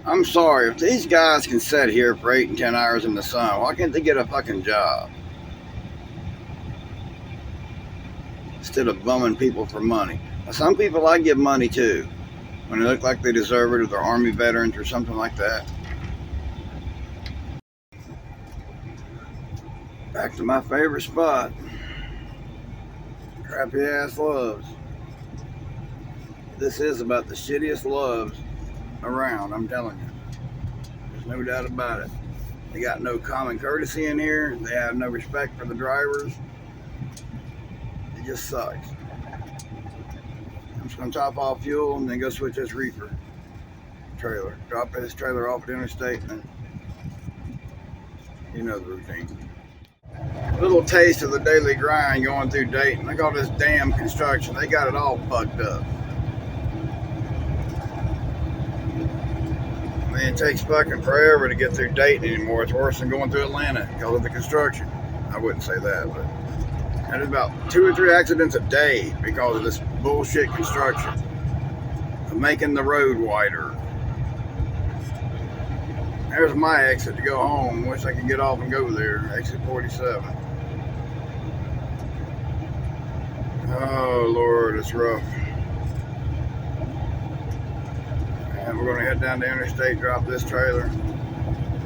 I'm sorry, if these guys can sit here for 8 and 10 hours in the sun, why can't they get a fucking job? Instead of bumming people for money. Now, some people I give money to when they look like they deserve it, or they're Army veterans or something like that. Back to my favorite spot. Crappy ass Loves. This is about the shittiest Loves around, I'm telling you. There's no doubt about it. They got no common courtesy in here. They have no respect for the drivers. It just sucks. I'm just gonna top off fuel and then go switch this reefer trailer. Drop this trailer off at the interstate, and then you know the routine. A little taste of the daily grind going through Dayton. Look at all this damn construction. They got it all fucked up. I mean, it takes fucking forever to get through Dayton anymore. It's worse than going through Atlanta because of the construction. I wouldn't say that, but there's about 2 or 3 accidents a day because of this bullshit construction of making the road wider. There's my exit to go home. Wish I could get off and go there. Exit 47. Oh Lord, it's rough. And we're gonna head down the interstate, drop this trailer,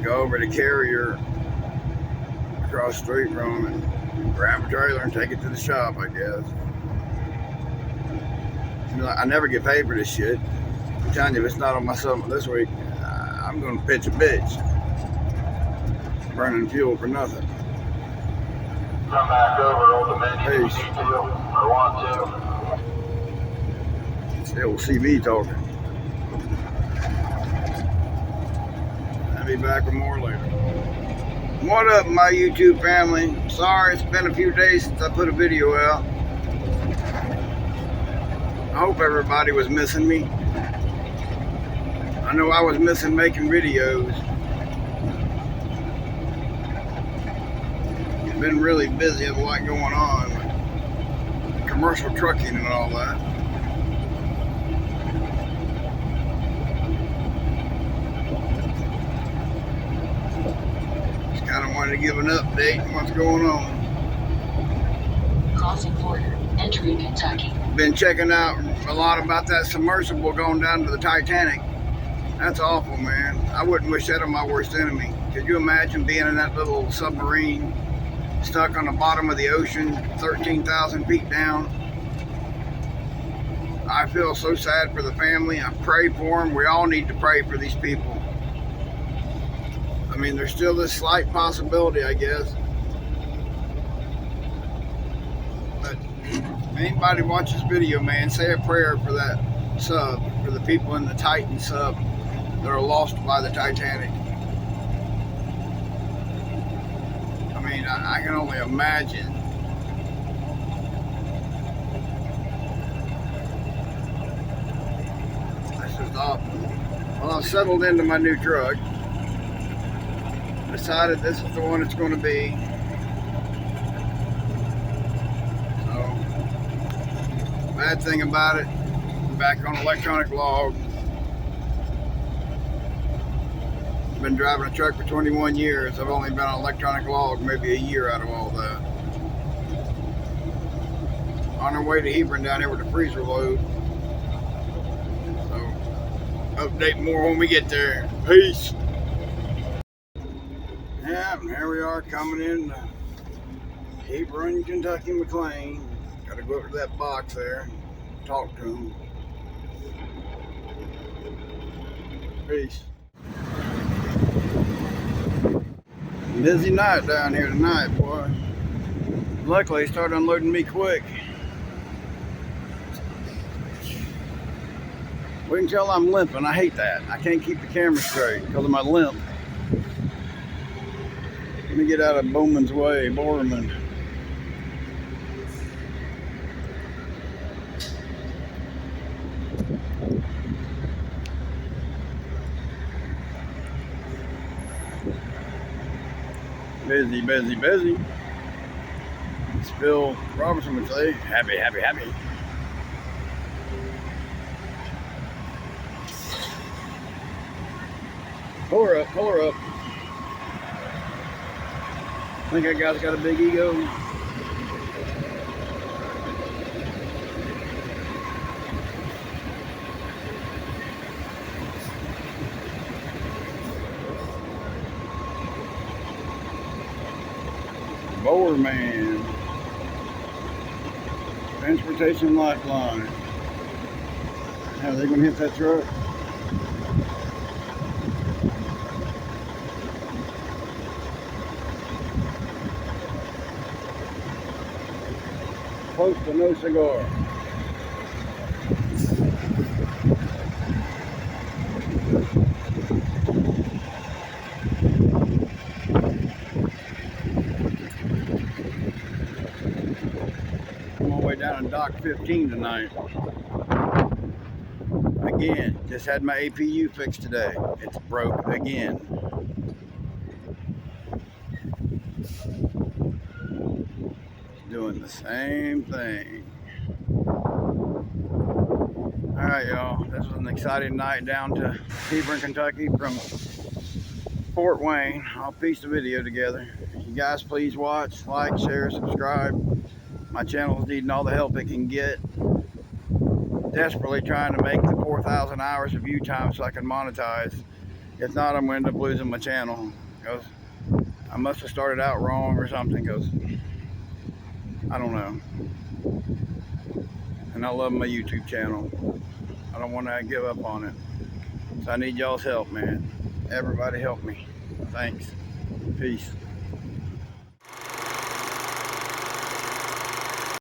go over to Carrier across the street from them, and grab a trailer and take it to the shop, I guess. You know, I never get paid for this shit. I'm telling you, if it's not on my supplement this week, I'm gonna pitch a bitch. Burning fuel for nothing. Come back over on the menu. Peace. I want to. It's the old CB talking. I'll be back with more later. What up, my YouTube family? Sorry, it's been a few days since I put a video out. I hope everybody was missing me. I know I was missing making videos. Been really busy, have a lot going on with commercial trucking and all that. Just kind of wanted to give an update on what's going on. Crossing border, entering Kentucky. Been checking out a lot about that submersible going down to the Titanic. That's awful, man. I wouldn't wish that on my worst enemy. Could you imagine being in that little submarine, stuck on the bottom of the ocean, 13,000 feet down? I feel so sad for the family. I pray for them. We all need to pray for these people. I mean, there's still this slight possibility, I guess. But if anybody watch this video, man, say a prayer for that sub, for the people in the Titan sub that are lost by the Titanic. I mean, I can only imagine. That's just awful. Well, I've settled into my new truck. Decided this is the one it's going to be. So, bad thing about it, I'm back on electronic log. I've been driving a truck for 21 years. I've only been on electronic log maybe a year out of all that. On our way to Hebron down here with the freezer load. So, update more when we get there. Peace. Yeah, and here we are coming in to Hebron, Kentucky, McLean. Got to go up to that box there and talk to him. Peace. Busy night down here tonight, boy. Luckily, he started unloading me quick. We can tell I'm limping. I hate that. I can't keep the camera straight because of my limp. Let me get out of Bowman's way, Borman. Busy, busy, busy. As Phil Robertson would say, happy, happy, happy. Pull her up, pull her up. Think that guy's got a big ego. Bower man. Transportation lifeline. How are they gonna hit that truck? Close to no cigar. I'm all the way down in Dock 15 tonight. Again, just had my APU fixed today. It's broke again. Doing the same thing. Alright, y'all. This was an exciting night down to Hebron, Kentucky from Fort Wayne. I'll piece the video together. You guys please watch, like, share, subscribe. My channel is needing all the help it can get. Desperately trying to make the 4,000 hours of view time so I can monetize. If not, I'm going to end up losing my channel. Because I must have started out wrong or something. Because I don't know. And I love my YouTube channel. I don't want to give up on it. So I need y'all's help, man. Everybody help me. Thanks. Peace.